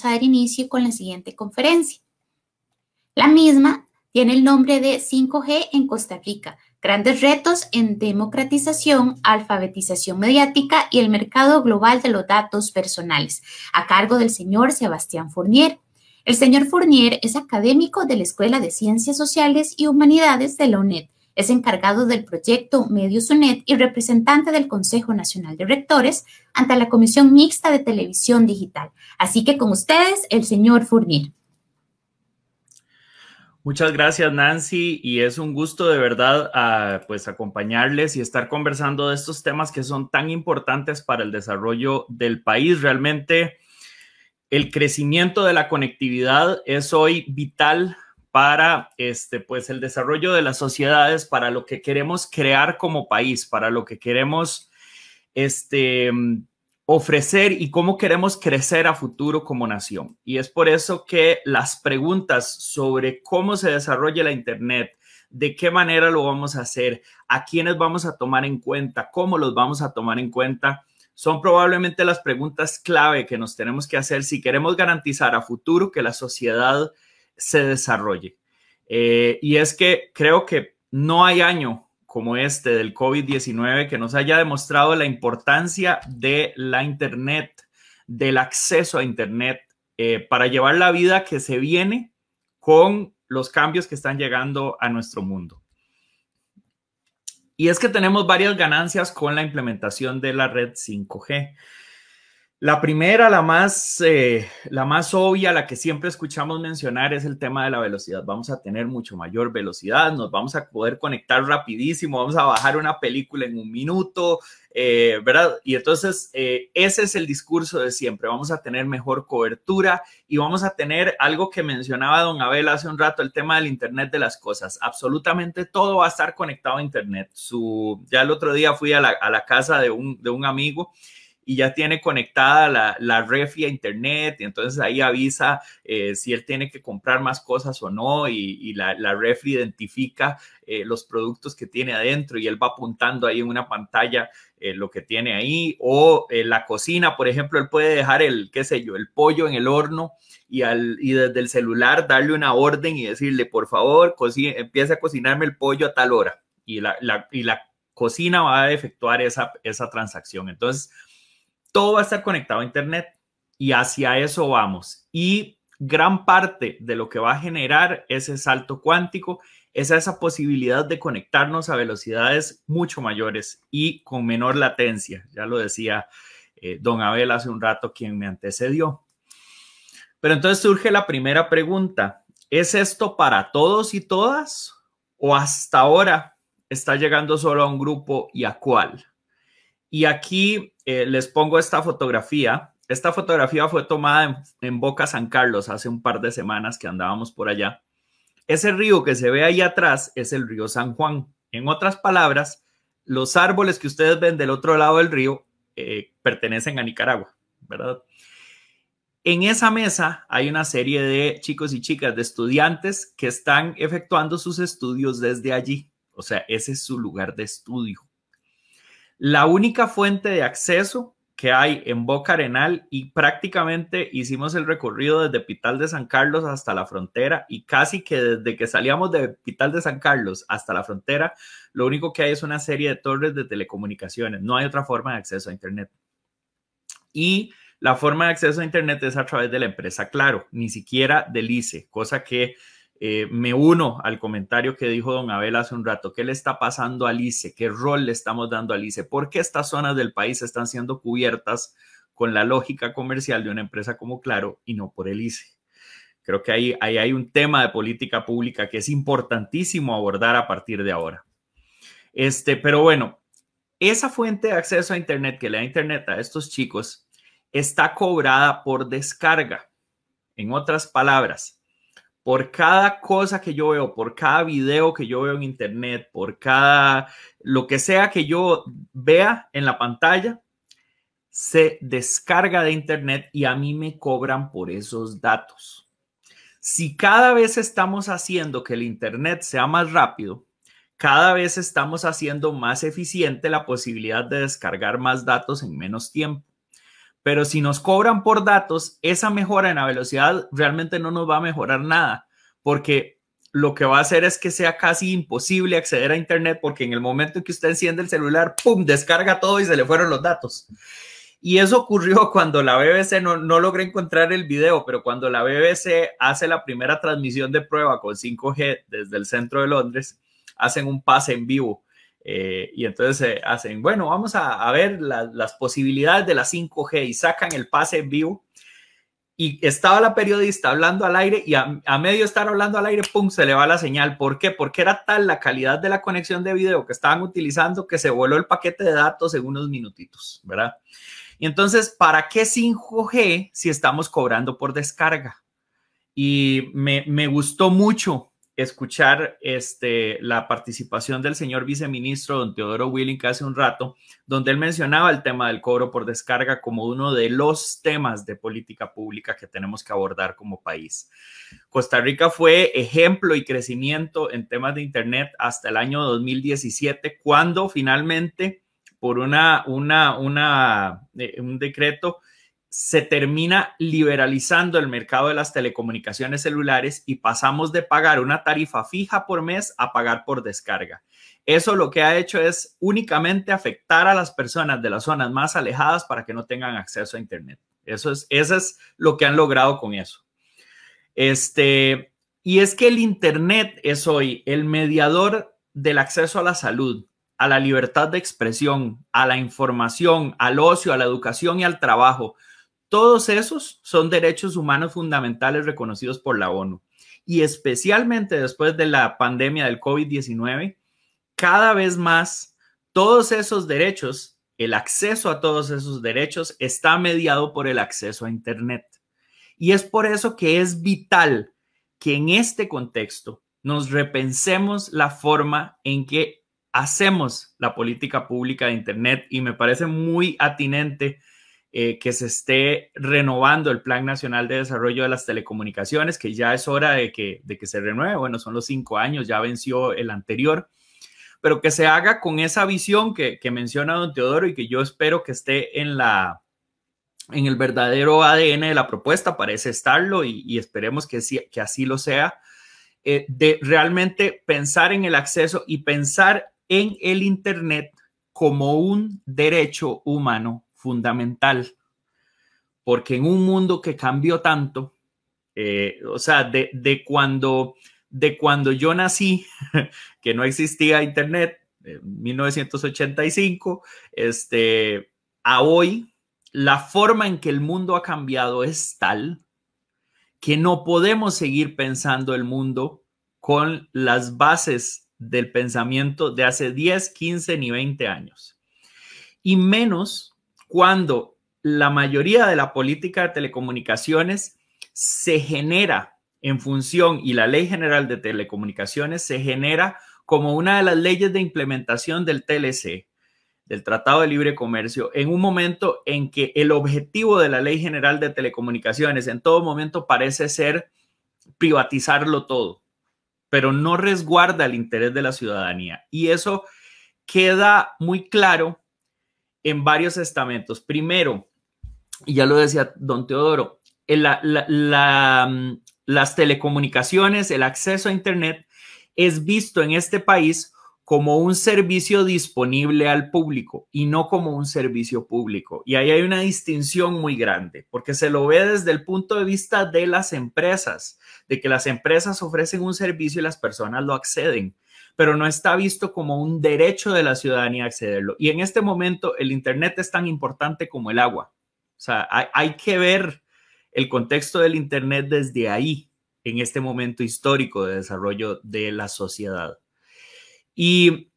a dar inicio con la siguiente conferencia. La misma tiene el nombre de 5G en Costa Rica, grandes retos en democratización, alfabetización mediática y el mercado global de los datos personales, a cargo del señor Sebastián Fournier. El señor Fournier es académico de la Escuela de Ciencias Sociales y Humanidades de la UNED. Es encargado del proyecto Medios UNED y representante del Consejo Nacional de Rectores ante la Comisión Mixta de Televisión Digital. Así que con ustedes, el señor Fournier. Muchas gracias, Nancy, y es un gusto de verdad pues acompañarles y estar conversando de estos temas que son tan importantes para el desarrollo del país. Realmente el crecimiento de la conectividad es hoy vital para pues el desarrollo de las sociedades, para lo que queremos crear como país, para lo que queremos ofrecer y cómo queremos crecer a futuro como nación. Y es por eso que las preguntas sobre cómo se desarrolla la Internet, de qué manera lo vamos a hacer, a quiénes vamos a tomar en cuenta, cómo los vamos a tomar en cuenta, son probablemente las preguntas clave que nos tenemos que hacer si queremos garantizar a futuro que la sociedad se desarrolle. Y es que creo que no hay año como este del COVID-19 que nos haya demostrado la importancia de la Internet, del acceso a Internet para llevar la vida que se viene con los cambios que están llegando a nuestro mundo. Y es que tenemos varias ganancias con la implementación de la red 5G. La primera, la más obvia, la que siempre escuchamos mencionar es el tema de la velocidad. Vamos a tener mucho mayor velocidad, nos vamos a poder conectar rapidísimo, vamos a bajar una película en un minuto, ¿verdad? Y entonces ese es el discurso de siempre. Vamos a tener mejor cobertura y vamos a tener algo que mencionaba don Abel hace un rato, el tema del Internet de las cosas. Absolutamente todo va a estar conectado a Internet. Ya el otro día fui a la casa de un amigo y ya tiene conectada la refri a Internet, y entonces ahí avisa si él tiene que comprar más cosas o no, y la refri identifica los productos que tiene adentro y él va apuntando ahí en una pantalla lo que tiene ahí. O la cocina, por ejemplo, él puede dejar el pollo en el horno y desde el celular darle una orden y decirle, por favor, empiece a cocinarme el pollo a tal hora, y la cocina va a efectuar esa transacción. Entonces, todo va a estar conectado a Internet y hacia eso vamos. Y gran parte de lo que va a generar ese salto cuántico es esa posibilidad de conectarnos a velocidades mucho mayores y con menor latencia. Ya lo decía don Abel hace un rato, quien me antecedió. Pero entonces surge la primera pregunta. ¿Es esto para todos y todas? ¿O hasta ahora está llegando solo a un grupo y a cuál? Y aquí les pongo esta fotografía. Esta fotografía fue tomada en Boca San Carlos hace un par de semanas que andábamos por allá. Ese río que se ve ahí atrás es el río San Juan. En otras palabras, los árboles que ustedes ven del otro lado del río pertenecen a Nicaragua, ¿verdad? En esa mesa hay una serie de chicos y chicas, de estudiantes que están efectuando sus estudios desde allí. O sea, ese es su lugar de estudio. La única fuente de acceso que hay en Boca Arenal, y prácticamente hicimos el recorrido desde Pital de San Carlos hasta la frontera, y casi que desde que salíamos de Pital de San Carlos hasta la frontera, lo único que hay es una serie de torres de telecomunicaciones. No hay otra forma de acceso a Internet. Y la forma de acceso a Internet es a través de la empresa Claro, ni siquiera del ICE, cosa que me uno al comentario que dijo don Abel hace un rato. ¿Qué le está pasando al ICE? ¿Qué rol le estamos dando al ICE? ¿Por qué estas zonas del país están siendo cubiertas con la lógica comercial de una empresa como Claro y no por el ICE? Creo que ahí hay un tema de política pública que es importantísimo abordar a partir de ahora. Pero bueno, esa fuente de acceso a Internet que le da Internet a estos chicos está cobrada por descarga. En otras palabras, por cada cosa que yo veo, por cada video que yo veo en Internet, por cada lo que sea que yo vea en la pantalla, se descarga de Internet y a mí me cobran por esos datos. Si cada vez estamos haciendo que el Internet sea más rápido, cada vez estamos haciendo más eficiente la posibilidad de descargar más datos en menos tiempo. pero si nos cobran por datos, esa mejora en la velocidad realmente no nos va a mejorar nada, porque lo que va a hacer es que sea casi imposible acceder a Internet, porque en el momento en que usted enciende el celular, ¡pum!, descarga todo y se le fueron los datos. Y eso ocurrió cuando la BBC, no logré encontrar el video, pero cuando la BBC hace la primera transmisión de prueba con 5G desde el centro de Londres, hacen un pase en vivo. Y entonces hacen, bueno, vamos a ver las posibilidades de la 5G y sacan el pase en vivo. Y estaba la periodista hablando al aire y a medio estar hablando al aire, ¡pum!, se le va la señal. ¿Por qué? Porque era tal la calidad de la conexión de video que estaban utilizando que se voló el paquete de datos en unos minutitos, ¿verdad? Y entonces, ¿para qué 5G si estamos cobrando por descarga? Y me gustó mucho escuchar la participación del señor viceministro don Teodoro Willink hace un rato, donde él mencionaba el tema del cobro por descarga como uno de los temas de política pública que tenemos que abordar como país. Costa Rica fue ejemplo y crecimiento en temas de Internet hasta el año 2017, cuando finalmente por un decreto se termina liberalizando el mercado de las telecomunicaciones celulares y pasamos de pagar una tarifa fija por mes a pagar por descarga. Eso lo que ha hecho es únicamente afectar a las personas de las zonas más alejadas para que no tengan acceso a Internet. Eso es lo que han logrado con eso. Y es que el Internet es hoy el mediador del acceso a la salud, a la libertad de expresión, a la información, al ocio, a la educación y al trabajo. Todos esos son derechos humanos fundamentales reconocidos por la ONU. Y especialmente después de la pandemia del COVID-19, cada vez más todos esos derechos, el acceso a todos esos derechos está mediado por el acceso a Internet. Y es por eso que es vital que en este contexto nos repensemos la forma en que hacemos la política pública de Internet, y me parece muy atinente que se esté renovando el Plan Nacional de Desarrollo de las Telecomunicaciones, que ya es hora de que se renueve. Bueno, son los 5 años, ya venció el anterior, pero que se haga con esa visión que menciona don Teodoro y que yo espero que esté en el verdadero ADN de la propuesta, parece estarlo y esperemos que así lo sea, de realmente pensar en el acceso y pensar en el Internet como un derecho humano fundamental, porque en un mundo que cambió tanto, o sea, de cuando yo nací, que no existía Internet, en 1985, a hoy, la forma en que el mundo ha cambiado es tal que no podemos seguir pensando el mundo con las bases del pensamiento de hace 10, 15 ni 20 años. Y menos cuando la mayoría de la política de telecomunicaciones se genera en función, y la Ley General de Telecomunicaciones se genera como una de las leyes de implementación del TLC, del Tratado de Libre Comercio, en un momento en que el objetivo de la Ley General de Telecomunicaciones en todo momento parece ser privatizarlo todo, pero no resguarda el interés de la ciudadanía. Y eso queda muy claro en varios estamentos. Primero, y ya lo decía don Teodoro, las telecomunicaciones, el acceso a Internet es visto en este país como un servicio disponible al público y no como un servicio público. Y ahí hay una distinción muy grande, porque se lo ve desde el punto de vista de las empresas, de que las empresas ofrecen un servicio y las personas lo acceden, pero no está visto como un derecho de la ciudadanía a accederlo. Y en este momento el Internet es tan importante como el agua. O sea, hay que ver el contexto del Internet desde ahí, en este momento histórico de desarrollo de la sociedad. Y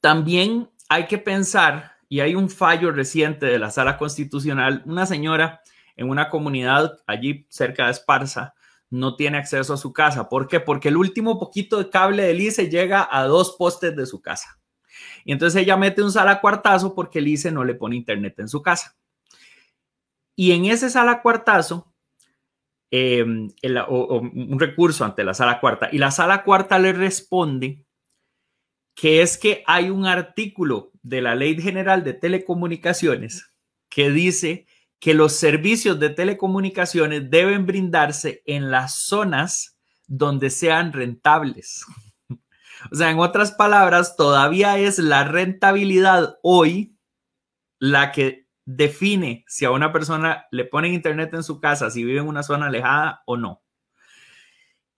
también hay que pensar, y hay un fallo reciente de la Sala Constitucional, una señora en una comunidad allí cerca de Esparza no tiene acceso a su casa. ¿Por qué? Porque el último poquito de cable del ICE llega a 2 postes de su casa. Y entonces ella mete un salacuartazo porque el ICE no le pone internet en su casa. Y en ese salacuartazo, un recurso ante la Sala Cuarta, y la Sala Cuarta le responde que es que hay un artículo de la Ley General de Telecomunicaciones que dice que los servicios de telecomunicaciones deben brindarse en las zonas donde sean rentables. O sea, en otras palabras, todavía es la rentabilidad hoy la que define si a una persona le ponen internet en su casa, si vive en una zona alejada o no.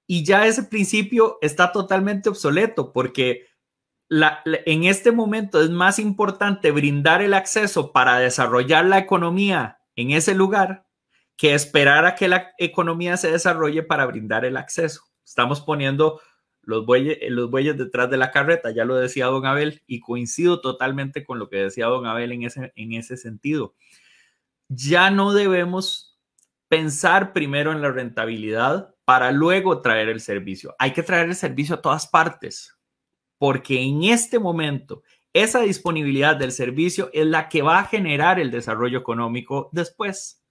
Y ya ese principio está totalmente obsoleto porque en este momento es más importante brindar el acceso para desarrollar la economía en ese lugar que esperar a que la economía se desarrolle para brindar el acceso. Estamos poniendo los bueyes detrás de la carreta, ya lo decía don Abel, y coincido totalmente con lo que decía don Abel en ese sentido. Ya no debemos pensar primero en la rentabilidad para luego traer el servicio. Hay que traer el servicio a todas partes, porque en este momento esa disponibilidad del servicio es la que va a generar el desarrollo económico después.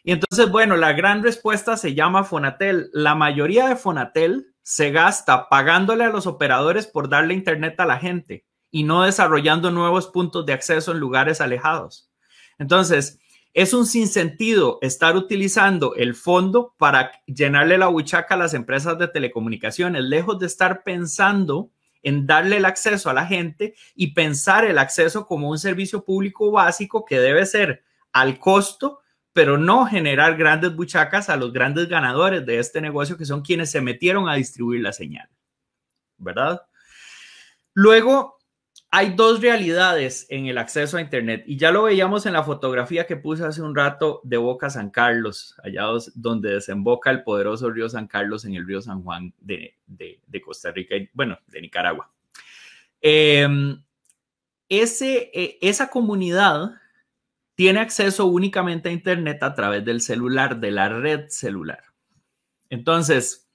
Y entonces, bueno, la gran respuesta se llama Fonatel. La mayoría de Fonatel se gasta pagándole a los operadores por darle internet a la gente y no desarrollando nuevos puntos de acceso en lugares alejados. Entonces, es un sinsentido estar utilizando el fondo para llenarle la buchaca a las empresas de telecomunicaciones, lejos de estar pensando en darle el acceso a la gente y pensar el acceso como un servicio público básico que debe ser al costo, pero no generar grandes buchacas a los grandes ganadores de este negocio, que son quienes se metieron a distribuir la señal, ¿verdad? Luego, hay dos realidades en el acceso a internet y ya lo veíamos en la fotografía que puse hace un rato de Boca San Carlos, allá donde desemboca el poderoso río San Carlos en el río San Juan de Costa Rica, y, bueno, de Nicaragua. Esa comunidad tiene acceso únicamente a internet a través del celular, de la red celular. Entonces,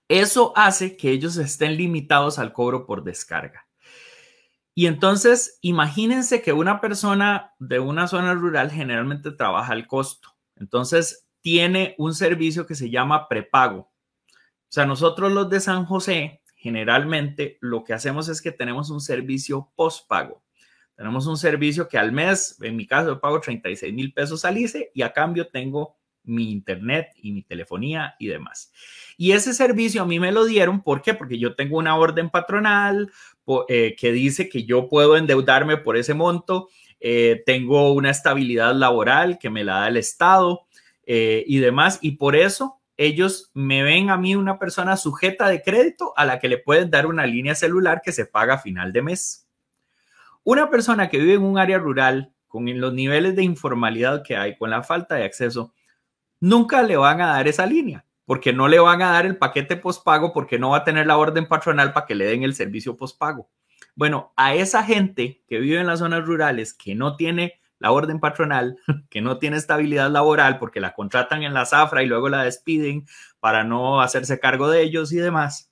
eso hace que ellos estén limitados al cobro por descarga. Y entonces, imagínense que una persona de una zona rural generalmente trabaja al costo. Entonces, tiene un servicio que se llama prepago. O sea, nosotros los de San José, generalmente lo que hacemos es que tenemos un servicio postpago. Tenemos un servicio que al mes, en mi caso, yo pago 36,000 pesos al ICE y a cambio tengo mi internet y mi telefonía y demás. Y ese servicio a mí me lo dieron, ¿por qué? Porque yo tengo una orden patronal que dice que yo puedo endeudarme por ese monto, tengo una estabilidad laboral que me la da el Estado y demás, y por eso ellos me ven a mí una persona sujeta de crédito a la que le pueden dar una línea celular que se paga a final de mes. Una persona que vive en un área rural, con los niveles de informalidad que hay, con la falta de acceso, nunca le van a dar esa línea, porque no le van a dar el paquete postpago, porque no va a tener la orden patronal para que le den el servicio postpago. Bueno, a esa gente que vive en las zonas rurales, que no tiene la orden patronal, que no tiene estabilidad laboral, porque la contratan en la zafra y luego la despiden para no hacerse cargo de ellos y demás,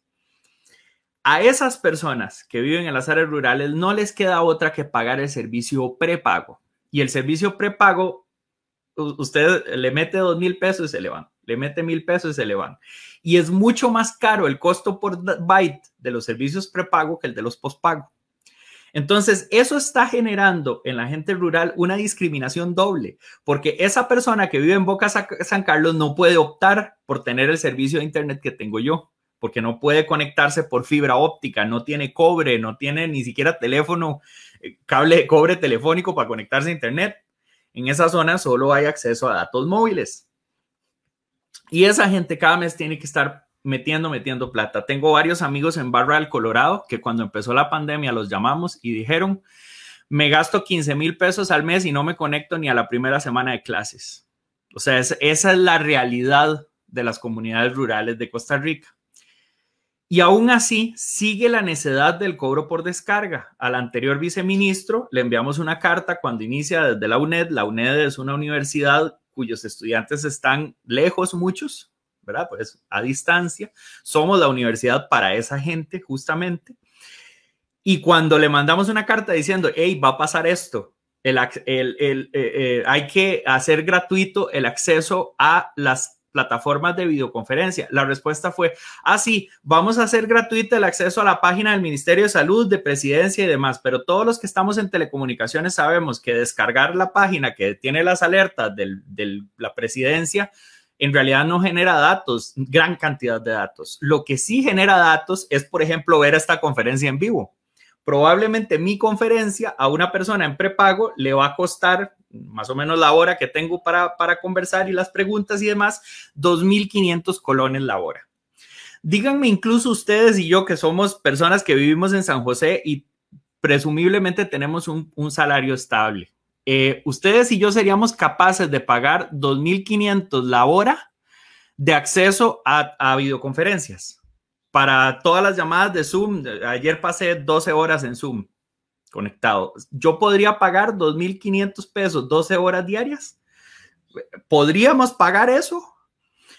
a esas personas que viven en las áreas rurales no les queda otra que pagar el servicio prepago. Y el servicio prepago, usted le mete 2,000 pesos y se le van, le mete 1,000 pesos y se le van. Y es mucho más caro el costo por byte de los servicios prepago que el de los postpago. Entonces, eso está generando en la gente rural una discriminación doble, porque esa persona que vive en Boca San Carlos no puede optar por tener el servicio de internet que tengo yo, porque no puede conectarse por fibra óptica, no tiene cobre, no tiene ni siquiera teléfono, cable de cobre telefónico para conectarse a internet. En esa zona solo hay acceso a datos móviles. Y esa gente cada mes tiene que estar metiendo plata. Tengo varios amigos en Barra Colorado que cuando empezó la pandemia los llamamos y dijeron, me gasto 15,000 pesos al mes y no me conecto ni a la primera semana de clases. O sea, esa es la realidad de las comunidades rurales de Costa Rica. Y aún así sigue la necedad del cobro por descarga. Al anterior viceministro le enviamos una carta cuando inicia desde la UNED. La UNED es una universidad cuyos estudiantes están lejos, muchos, ¿verdad? Pues a distancia. Somos la universidad para esa gente, justamente. Y cuando le mandamos una carta diciendo, hey, va a pasar esto, hay que hacer gratuito el acceso a plataformas de videoconferencia? La respuesta fue, sí, vamos a hacer gratuito el acceso a la página del Ministerio de Salud, de Presidencia y demás, pero todos los que estamos en telecomunicaciones sabemos que descargar la página que tiene las alertas de la Presidencia en realidad no genera datos, gran cantidad de datos. Lo que sí genera datos es, por ejemplo, ver esta conferencia en vivo. Probablemente mi conferencia a una persona en prepago le va a costar más o menos la hora que tengo para conversar y las preguntas y demás, 2.500 colones la hora. Díganme incluso ustedes y yo que somos personas que vivimos en San José y presumiblemente tenemos un salario estable. Ustedes y yo seríamos capaces de pagar 2.500 la hora de acceso a videoconferencias para todas las llamadas de Zoom. Ayer pasé 12 horas en Zoom conectado. ¿Yo podría pagar 2.500 pesos 12 horas diarias? ¿Podríamos pagar eso?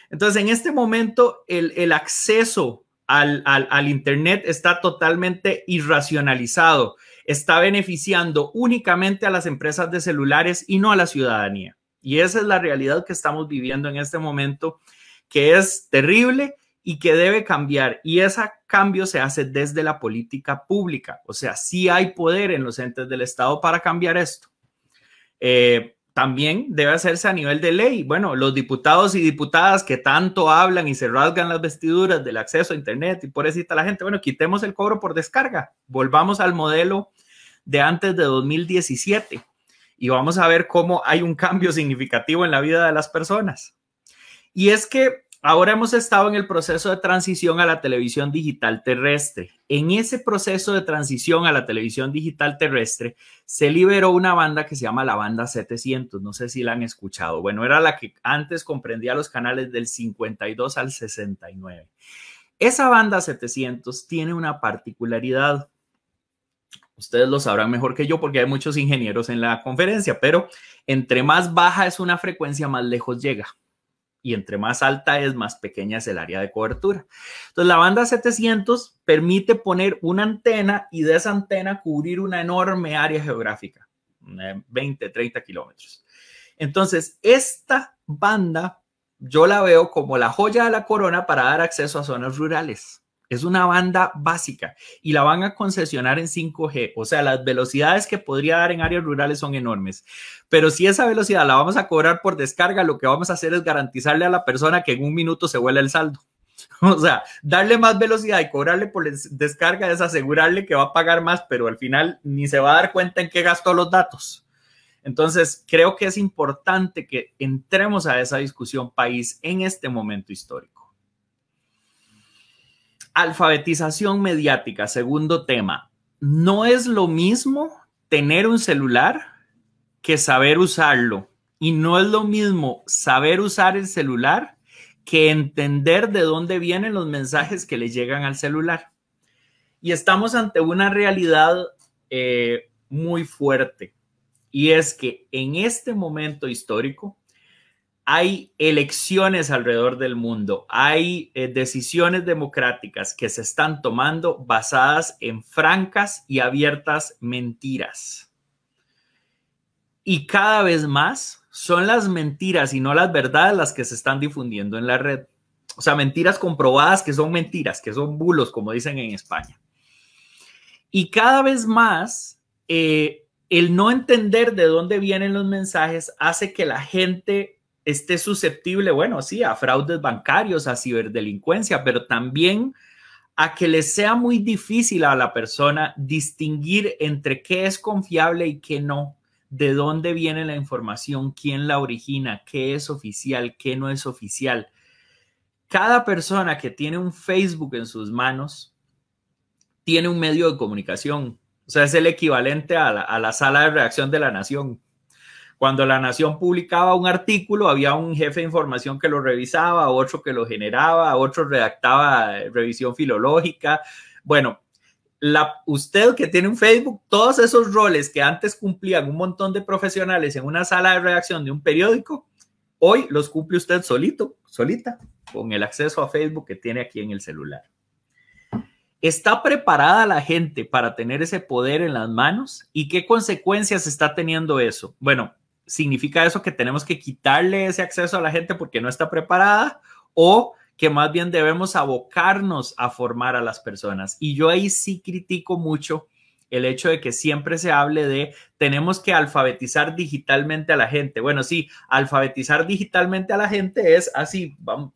Entonces, en este momento, el acceso al Internet está totalmente irracionalizado. Está beneficiando únicamente a las empresas de celulares y no a la ciudadanía. Y esa es la realidad que estamos viviendo en este momento, que es terrible y que debe cambiar. Y ese cambio se hace desde la política pública. O sea, sí hay poder en los entes del Estado para cambiar esto. También debe hacerse a nivel de ley. Bueno, los diputados y diputadas que tanto hablan y se rasgan las vestiduras del acceso a Internet y pobrecita la gente, bueno, quitemos el cobro por descarga. Volvamos al modelo de antes de 2017 y vamos a ver cómo hay un cambio significativo en la vida de las personas. Y es que ahora hemos estado en el proceso de transición a la televisión digital terrestre. En ese proceso de transición a la televisión digital terrestre se liberó una banda que se llama la banda 700. No sé si la han escuchado. Bueno, era la que antes comprendía los canales del 52 al 69. Esa banda 700 tiene una particularidad. Ustedes lo sabrán mejor que yo porque hay muchos ingenieros en la conferencia, pero entre más baja es una frecuencia, más lejos llega. Y entre más alta es, más pequeña es el área de cobertura. Entonces, la banda 700 permite poner una antena y de esa antena cubrir una enorme área geográfica, 20, 30 kilómetros. Entonces, esta banda yo la veo como la joya de la corona para dar acceso a zonas rurales. Es una banda básica y la van a concesionar en 5G. O sea, las velocidades que podría dar en áreas rurales son enormes. Pero si esa velocidad la vamos a cobrar por descarga, lo que vamos a hacer es garantizarle a la persona que en un minuto se vuela el saldo. O sea, darle más velocidad y cobrarle por descarga es asegurarle que va a pagar más, pero al final ni se va a dar cuenta en qué gastó los datos. Entonces, creo que es importante que entremos a esa discusión país en este momento histórico. Alfabetización mediática, segundo tema. No es lo mismo tener un celular que saber usarlo. Y no es lo mismo saber usar el celular que entender de dónde vienen los mensajes que le llegan al celular. Y estamos ante una realidad muy fuerte. Y es que en este momento histórico hay elecciones alrededor del mundo, hay decisiones democráticas que se están tomando basadas en francas y abiertas mentiras. Y cada vez más son las mentiras y no las verdades las que se están difundiendo en la red. O sea, mentiras comprobadas que son mentiras, que son bulos, como dicen en España. Y cada vez más, el no entender de dónde vienen los mensajes hace que la gente esté susceptible, bueno, sí, a fraudes bancarios, a ciberdelincuencia, pero también a que le sea muy difícil a la persona distinguir entre qué es confiable y qué no, de dónde viene la información, quién la origina, qué es oficial, qué no es oficial. Cada persona que tiene un Facebook en sus manos tiene un medio de comunicación. O sea, es el equivalente a la sala de redacción de La Nación. Cuando La Nación publicaba un artículo, había un jefe de información que lo revisaba, otro que lo generaba, otro redactaba revisión filológica. Bueno, usted que tiene un Facebook, todos esos roles que antes cumplían un montón de profesionales en una sala de redacción de un periódico, hoy los cumple usted solito, solita, con el acceso a Facebook que tiene aquí en el celular. ¿Está preparada la gente para tener ese poder en las manos? ¿Y qué consecuencias está teniendo eso? Bueno, ¿significa eso que tenemos que quitarle ese acceso a la gente porque no está preparada? ¿O que más bien debemos abocarnos a formar a las personas? Y yo ahí sí critico mucho el hecho de que siempre se hable de tenemos que alfabetizar digitalmente a la gente. Bueno, sí, alfabetizar digitalmente a la gente es así, vamos,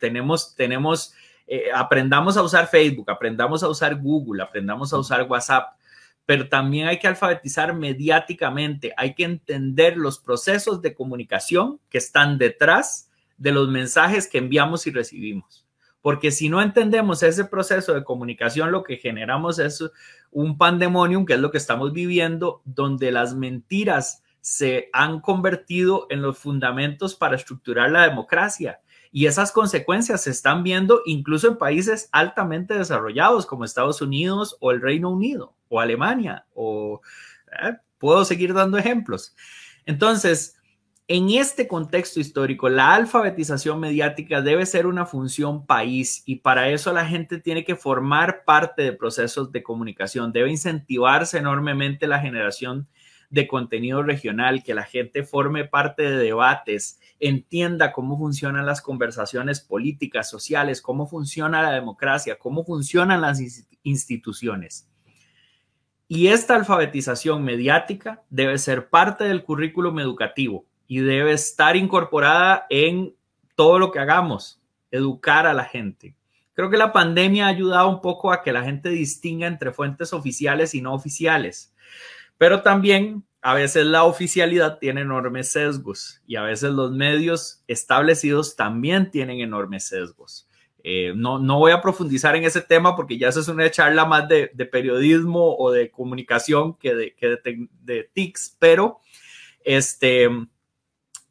aprendamos a usar Facebook, aprendamos a usar Google, aprendamos a usar WhatsApp, pero también hay que alfabetizar mediáticamente, hay que entender los procesos de comunicación que están detrás de los mensajes que enviamos y recibimos. Porque si no entendemos ese proceso de comunicación, lo que generamos es un pandemonium, que es lo que estamos viviendo, donde las mentiras se han convertido en los fundamentos para estructurar la democracia. Y esas consecuencias se están viendo incluso en países altamente desarrollados como Estados Unidos o el Reino Unido o Alemania, puedo seguir dando ejemplos. Entonces, en este contexto histórico, la alfabetización mediática debe ser una función país y para eso la gente tiene que formar parte de procesos de comunicación. Debe incentivarse enormemente la generación de contenido regional, que la gente forme parte de debates, entienda cómo funcionan las conversaciones políticas, sociales, cómo funciona la democracia, cómo funcionan las instituciones. Y esta alfabetización mediática debe ser parte del currículum educativo y debe estar incorporada en todo lo que hagamos, educar a la gente. Creo que la pandemia ha ayudado un poco a que la gente distinga entre fuentes oficiales y no oficiales, pero también a veces la oficialidad tiene enormes sesgos y a veces los medios establecidos también tienen enormes sesgos. No voy a profundizar en ese tema porque ya eso es una charla más de periodismo o de comunicación que de TICs, pero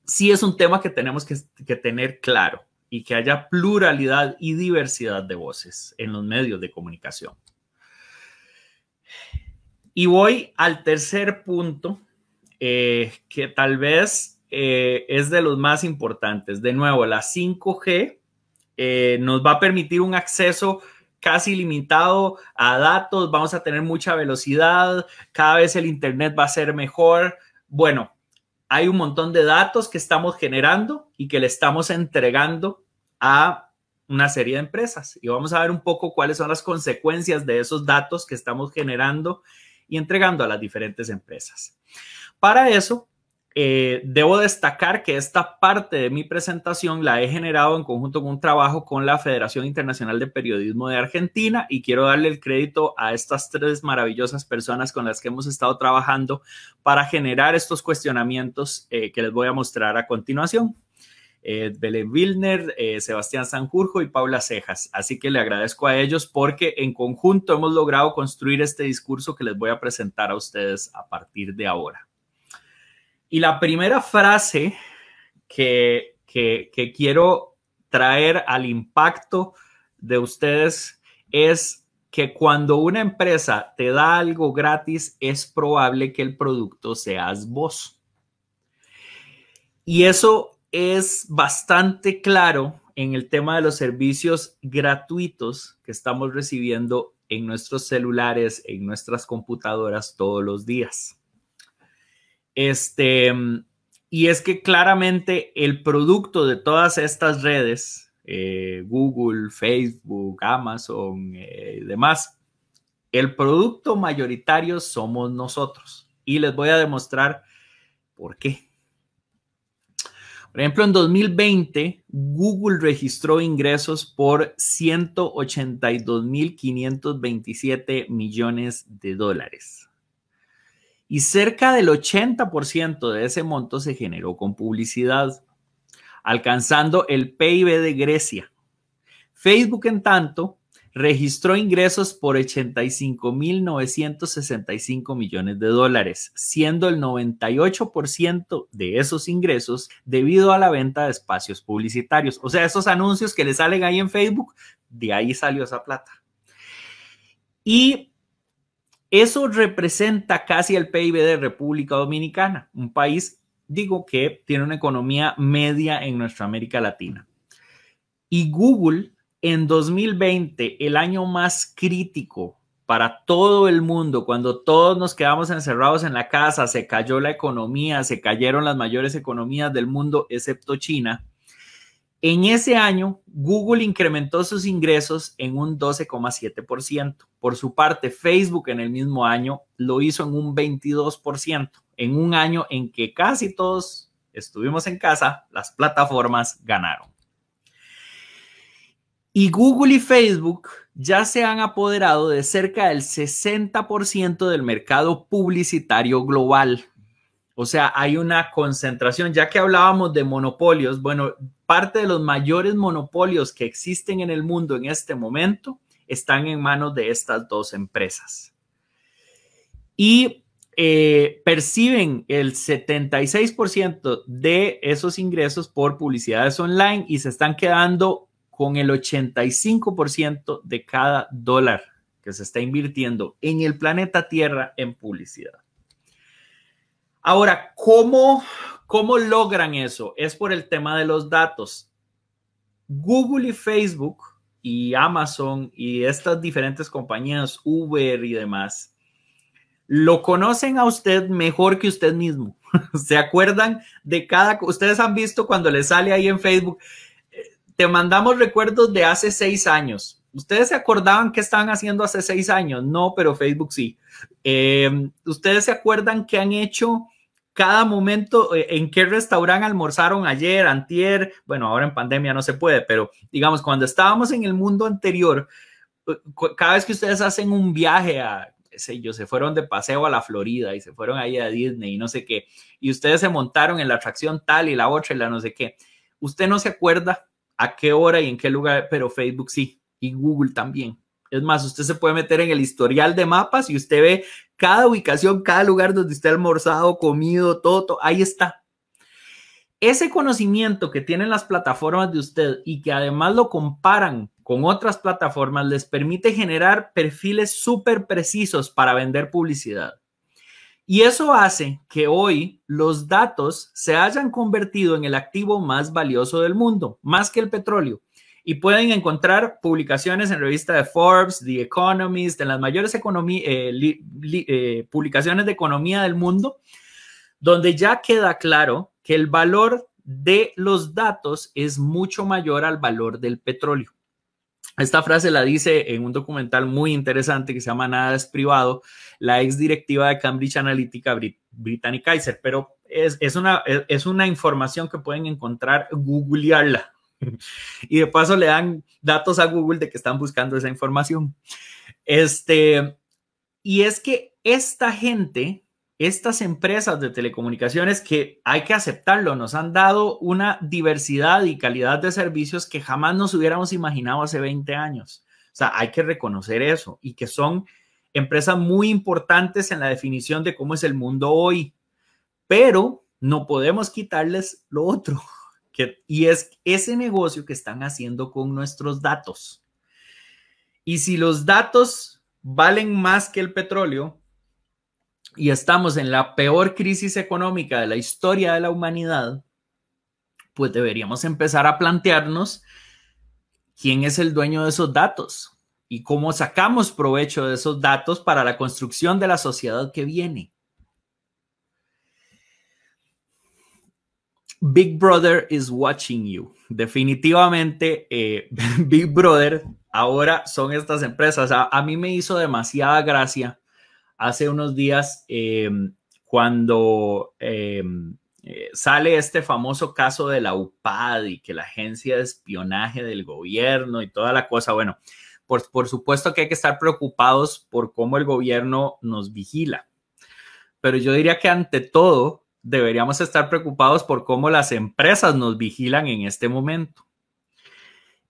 sí es un tema que tenemos que tener claro y que haya pluralidad y diversidad de voces en los medios de comunicación. Y voy al tercer punto, que tal vez es de los más importantes. De nuevo, la 5G nos va a permitir un acceso casi ilimitado a datos, vamos a tener mucha velocidad, cada vez el internet va a ser mejor. Bueno, hay un montón de datos que estamos generando y que le estamos entregando a una serie de empresas. Y vamos a ver un poco cuáles son las consecuencias de esos datos que estamos generando y entregando a las diferentes empresas. Para eso, debo destacar que esta parte de mi presentación la he generado en conjunto con un trabajo con la Federación Internacional de Periodismo de Argentina y quiero darle el crédito a estas tres maravillosas personas con las que hemos estado trabajando para generar estos cuestionamientos que les voy a mostrar a continuación. Belén Wilner, Sebastián Sanjurjo y Paula Cejas. Así que le agradezco a ellos porque en conjunto hemos logrado construir este discurso que les voy a presentar a ustedes a partir de ahora. Y la primera frase que quiero traer al impacto de ustedes es que cuando una empresa te da algo gratis, es probable que el producto seas vos. Y eso es bastante claro en el tema de los servicios gratuitos que estamos recibiendo en nuestros celulares, en nuestras computadoras todos los días. Y es que claramente el producto de todas estas redes, Google, Facebook, Amazon y demás, el producto mayoritario somos nosotros. Y les voy a demostrar por qué. Por ejemplo, en 2020, Google registró ingresos por 182.527 millones de dólares. Y cerca del 80% de ese monto se generó con publicidad, alcanzando el PIB de Grecia. Facebook, en tanto, registró ingresos por 85.965 millones de dólares, siendo el 98% de esos ingresos debido a la venta de espacios publicitarios. O sea, esos anuncios que le salen ahí en Facebook, de ahí salió esa plata. Y eso representa casi el PIB de República Dominicana, un país, digo, que tiene una economía media en nuestra América Latina. Y Google, en 2020, el año más crítico para todo el mundo, cuando todos nos quedamos encerrados en la casa, se cayó la economía, se cayeron las mayores economías del mundo, excepto China. En ese año, Google incrementó sus ingresos en un 12,7%. Por su parte, Facebook en el mismo año lo hizo en un 22%. En un año en que casi todos estuvimos en casa, las plataformas ganaron. Y Google y Facebook ya se han apoderado de cerca del 60% del mercado publicitario global. O sea, hay una concentración, ya que hablábamos de monopolios. Bueno, parte de los mayores monopolios que existen en el mundo en este momento están en manos de estas dos empresas. Y perciben el 76% de esos ingresos por publicidades online y se están quedando con el 85% de cada dólar que se está invirtiendo en el planeta Tierra en publicidad. Ahora, ¿cómo logran eso? Es por el tema de los datos. Google y Facebook y Amazon y estas diferentes compañías, Uber y demás, lo conocen a usted mejor que usted mismo. ¿Se acuerdan de ustedes han visto cuando les sale ahí en Facebook, te mandamos recuerdos de hace 6 años? ¿Ustedes se acordaban qué estaban haciendo hace 6 años? No, pero Facebook sí. ¿Ustedes se acuerdan qué han hecho cada momento? ¿En qué restaurante almorzaron ayer, antier? Bueno, ahora en pandemia no se puede, pero digamos, cuando estábamos en el mundo anterior, cada vez que ustedes hacen un viaje a, qué sé yo, se fueron de paseo a la Florida y se fueron ahí a Disney y no sé qué, y ustedes se montaron en la atracción tal y la otra y la no sé qué, usted no se acuerda a qué hora y en qué lugar, pero Facebook sí. Y Google también. Es más, usted se puede meter en el historial de mapas y usted ve cada ubicación, cada lugar donde usted ha almorzado, comido, todo, ahí está. Ese conocimiento que tienen las plataformas de usted y que además lo comparan con otras plataformas les permite generar perfiles súper precisos para vender publicidad. Y eso hace que hoy los datos se hayan convertido en el activo más valioso del mundo, más que el petróleo. Y pueden encontrar publicaciones en revistas de Forbes, The Economist, en las mayores publicaciones de economía del mundo, donde ya queda claro que el valor de los datos es mucho mayor al valor del petróleo. Esta frase la dice en un documental muy interesante que se llama Nada es privado, la ex directiva de Cambridge Analytica, Brittany Kaiser, pero es una información que pueden encontrar, googlearla. Y de paso le dan datos a Google de que están buscando esa información. Y es que esta gente, estas empresas de telecomunicaciones, que hay que aceptarlo, nos han dado una diversidad y calidad de servicios que jamás nos hubiéramos imaginado hace 20 años. O sea, hay que reconocer eso y que son empresas muy importantes en la definición de cómo es el mundo hoy. Pero no podemos quitarles lo otro. Y es ese negocio que están haciendo con nuestros datos. Y si los datos valen más que el petróleo y estamos en la peor crisis económica de la historia de la humanidad, pues deberíamos empezar a plantearnos quién es el dueño de esos datos y cómo sacamos provecho de esos datos para la construcción de la sociedad que viene. Big Brother is watching you. Definitivamente, Big Brother ahora son estas empresas. A mí me hizo demasiada gracia hace unos días cuando sale este famoso caso de la UPAD y que la agencia de espionaje del gobierno y toda la cosa. Bueno, por supuesto que hay que estar preocupados por cómo el gobierno nos vigila. Pero yo diría que ante todo, deberíamos estar preocupados por cómo las empresas nos vigilan en este momento.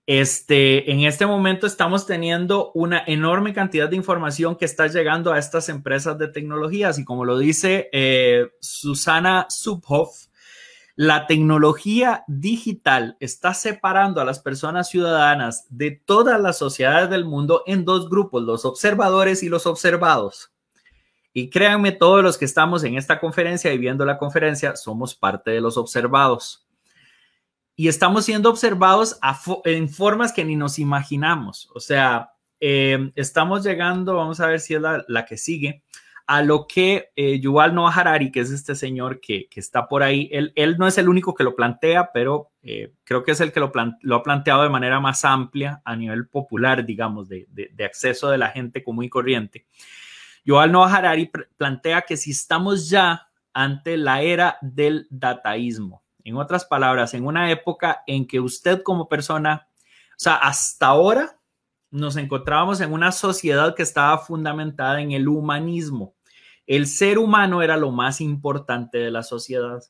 En este momento estamos teniendo una enorme cantidad de información que está llegando a estas empresas de tecnologías y como lo dice Susanna Subhoff, la tecnología digital está separando a las personas ciudadanas de todas las sociedades del mundo en dos grupos, los observadores y los observados. Y créanme, todos los que estamos en esta conferencia y viendo la conferencia somos parte de los observados. Y estamos siendo observados en formas que ni nos imaginamos. O sea, estamos llegando, vamos a ver si es la que sigue, a lo que Yuval Noah Harari, que es este señor que está por ahí, él no es el único que lo plantea, pero creo que es el que lo ha planteado de manera más amplia a nivel popular, digamos, de acceso de la gente común y corriente. Yuval Noah Harari plantea que si estamos ya ante la era del dataísmo, en otras palabras, en una época en que usted como persona, o sea, hasta ahora nos encontrábamos en una sociedad que estaba fundamentada en el humanismo. El ser humano era lo más importante de la sociedad,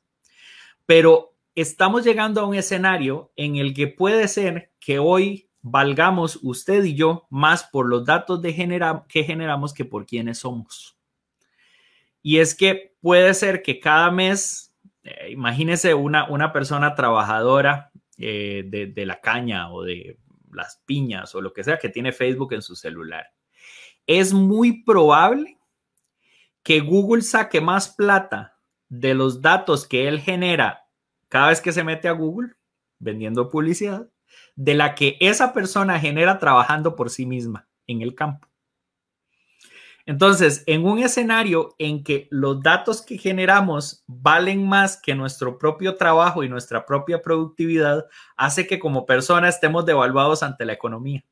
pero estamos llegando a un escenario en el que puede ser que hoy valgamos usted y yo más por los datos que generamos que por quienes somos. Y es que puede ser que cada mes, imagínese una persona trabajadora de la caña o de las piñas o lo que sea que tiene Facebook en su celular. Es muy probable que Google saque más plata de los datos que él genera cada vez que se mete a Google vendiendo publicidad, de la que esa persona genera trabajando por sí misma en el campo. Entonces, en un escenario en que los datos que generamos valen más que nuestro propio trabajo y nuestra propia productividad, hace que como persona estemos devaluados ante la economía.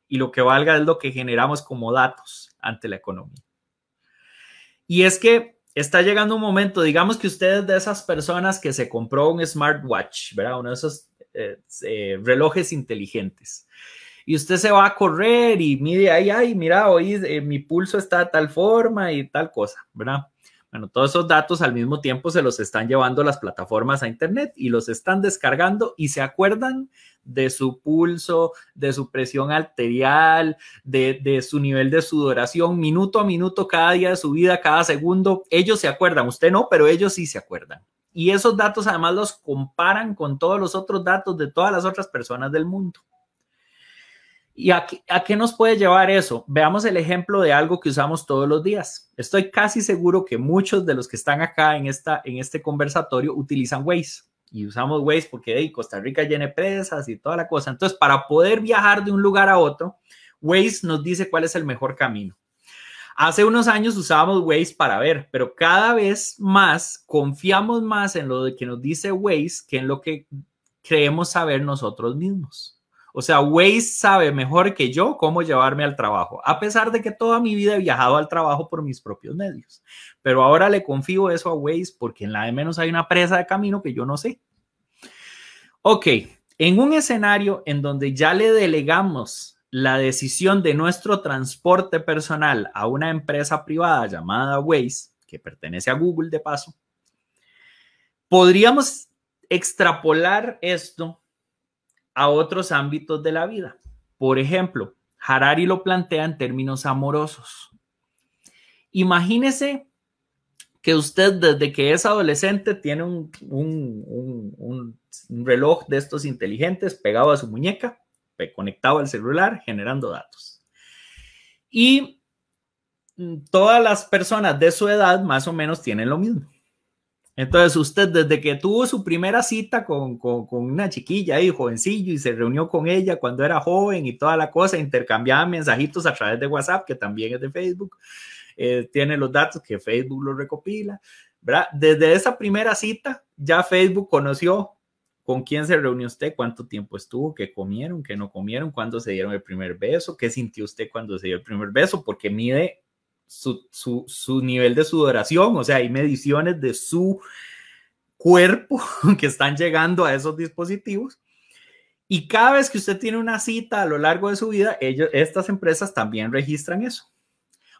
Y lo que valga es lo que generamos como datos ante la economía. Y es que está llegando un momento, digamos que usted es de esas personas que se compró un smartwatch, ¿verdad? Uno de esos relojes inteligentes. Y usted se va a correr y mire, ay, mira, hoy mi pulso está de tal forma y tal cosa, ¿verdad? Bueno, todos esos datos al mismo tiempo se los están llevando las plataformas a internet y los están descargando y se acuerdan de su pulso, de su presión arterial, de su nivel de sudoración, minuto a minuto, cada día de su vida, cada segundo. Ellos se acuerdan, usted no, pero ellos sí se acuerdan. Y esos datos además los comparan con todos los otros datos de todas las otras personas del mundo. ¿Y a qué nos puede llevar eso? Veamos el ejemplo de algo que usamos todos los días. Estoy casi seguro que muchos de los que están acá en este conversatorio utilizan Waze. Y usamos Waze porque Costa Rica tiene presas y toda la cosa. Entonces, para poder viajar de un lugar a otro, Waze nos dice cuál es el mejor camino. Hace unos años usábamos Waze para ver, pero cada vez más confiamos más en lo que nos dice Waze que en lo que creemos saber nosotros mismos. O sea, Waze sabe mejor que yo cómo llevarme al trabajo, a pesar de que toda mi vida he viajado al trabajo por mis propios medios. Pero ahora le confío eso a Waze porque en la de menos hay una presa de camino que yo no sé. Ok, en un escenario en donde ya le delegamos la decisión de nuestro transporte personal a una empresa privada llamada Waze, que pertenece a Google de paso, podríamos extrapolar esto a otros ámbitos de la vida. Por ejemplo, Harari lo plantea en términos amorosos. Imagínese que usted desde que es adolescente tiene un reloj de estos inteligentes pegado a su muñeca, conectado al celular, generando datos. Y todas las personas de su edad más o menos tienen lo mismo. Entonces usted desde que tuvo su primera cita con una chiquilla ahí, jovencillo, y se reunió con ella cuando era joven y toda la cosa, intercambiaban mensajitos a través de WhatsApp, que también es de Facebook, tiene los datos que Facebook los recopila, ¿verdad? Desde esa primera cita ya Facebook conoció con quién se reunió usted, cuánto tiempo estuvo, qué comieron, qué no comieron, cuándo se dieron el primer beso, qué sintió usted cuando se dio el primer beso, porque mide su nivel de sudoración, o sea, hay mediciones de su cuerpo que están llegando a esos dispositivos. Y cada vez que usted tiene una cita a lo largo de su vida, estas empresas también registran eso.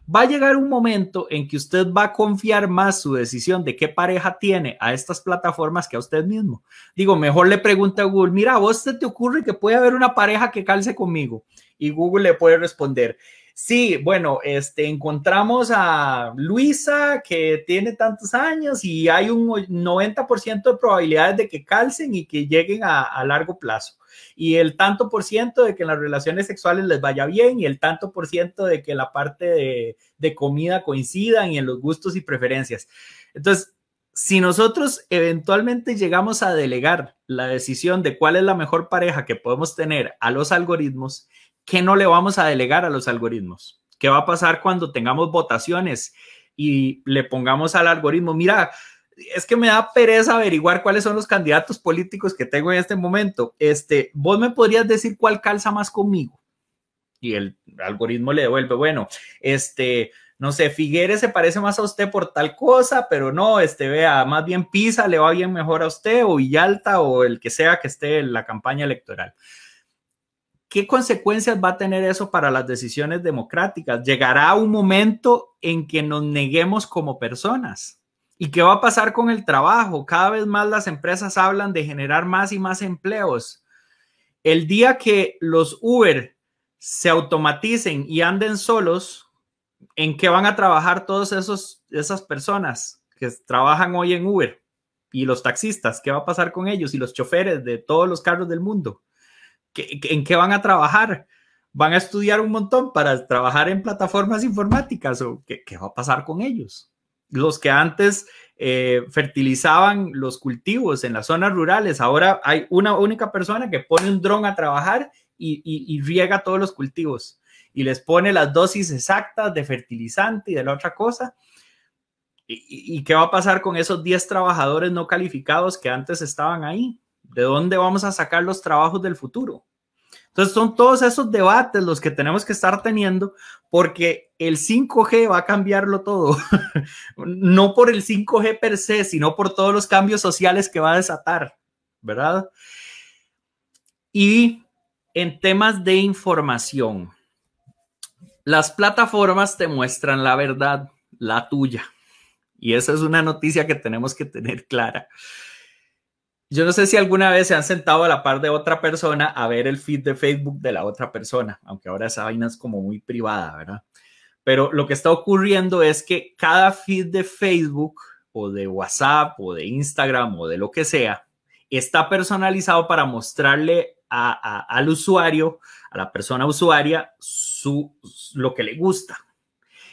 Va a llegar un momento en que usted va a confiar más su decisión de qué pareja tiene a estas plataformas que a usted mismo. Digo, mejor le pregunta a Google, mira, ¿a vos te ocurre que puede haber una pareja que calce conmigo? Y Google le puede responder, sí, bueno, encontramos a Luisa que tiene tantos años y hay un 90% de probabilidades de que calcen y que lleguen a largo plazo. Y el tanto por ciento de que en las relaciones sexuales les vaya bien y el tanto por ciento de que la parte de comida coincidan y en los gustos y preferencias. Entonces, si nosotros eventualmente llegamos a delegar la decisión de cuál es la mejor pareja que podemos tener a los algoritmos, ¿qué no le vamos a delegar a los algoritmos? ¿Qué va a pasar cuando tengamos votaciones y le pongamos al algoritmo, mira, es que me da pereza averiguar cuáles son los candidatos políticos que tengo en este momento? Vos me podrías decir cuál calza más conmigo. Y el algoritmo le devuelve, bueno, no sé, Figueres se parece más a usted por tal cosa, pero no, vea, más bien Pisa le va bien mejor a usted, o Villalta, o el que sea que esté en la campaña electoral. ¿Qué consecuencias va a tener eso para las decisiones democráticas? Llegará un momento en que nos neguemos como personas. ¿Y qué va a pasar con el trabajo? Cada vez más las empresas hablan de generar más y más empleos. El día que los Uber se automaticen y anden solos, ¿en qué van a trabajar todas esas personas que trabajan hoy en Uber? Y los taxistas, ¿qué va a pasar con ellos? Y los choferes de todos los carros del mundo, ¿en qué van a trabajar? ¿Van a estudiar un montón para trabajar en plataformas informáticas? ¿O qué va a pasar con ellos? Los que antes fertilizaban los cultivos en las zonas rurales, ahora hay una única persona que pone un dron a trabajar y riega todos los cultivos y les pone las dosis exactas de fertilizante y de la otra cosa. ¿Y qué va a pasar con esos 10 trabajadores no calificados que antes estaban ahí? ¿De dónde vamos a sacar los trabajos del futuro? Entonces son todos esos debates los que tenemos que estar teniendo, porque el 5G va a cambiarlo todo. No por el 5G per se, sino por todos los cambios sociales que va a desatar, ¿verdad? Y en temas de información, las plataformas te muestran la verdad, la tuya. Y esa es una noticia que tenemos que tener clara. Yo no sé si alguna vez se han sentado a la par de otra persona a ver el feed de Facebook de la otra persona, aunque ahora esa vaina es como muy privada, ¿verdad? Pero lo que está ocurriendo es que cada feed de Facebook o de WhatsApp o de Instagram o de lo que sea está personalizado para mostrarle al usuario, a la persona usuaria, lo que le gusta.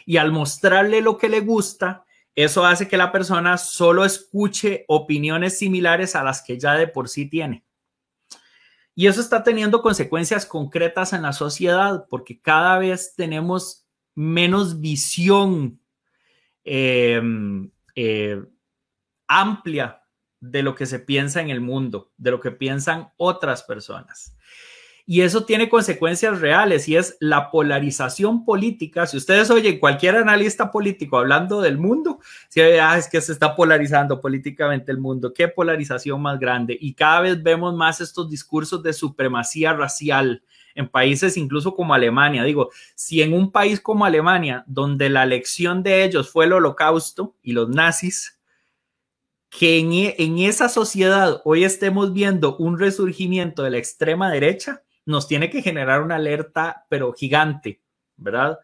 Y al mostrarle lo que le gusta, eso hace que la persona solo escuche opiniones similares a las que ya de por sí tiene. Y eso está teniendo consecuencias concretas en la sociedad, porque cada vez tenemos menos visión amplia de lo que se piensa en el mundo, de lo que piensan otras personas. Y eso tiene consecuencias reales y es la polarización política. Si ustedes oyen cualquier analista político hablando del mundo, es que se está polarizando políticamente el mundo. Qué polarización más grande. Y cada vez vemos más estos discursos de supremacía racial en países incluso como Alemania. Digo, si en un país como Alemania, donde la elección de ellos fue el Holocausto y los nazis, que en esa sociedad hoy estemos viendo un resurgimiento de la extrema derecha, nos tiene que generar una alerta, pero gigante, ¿verdad?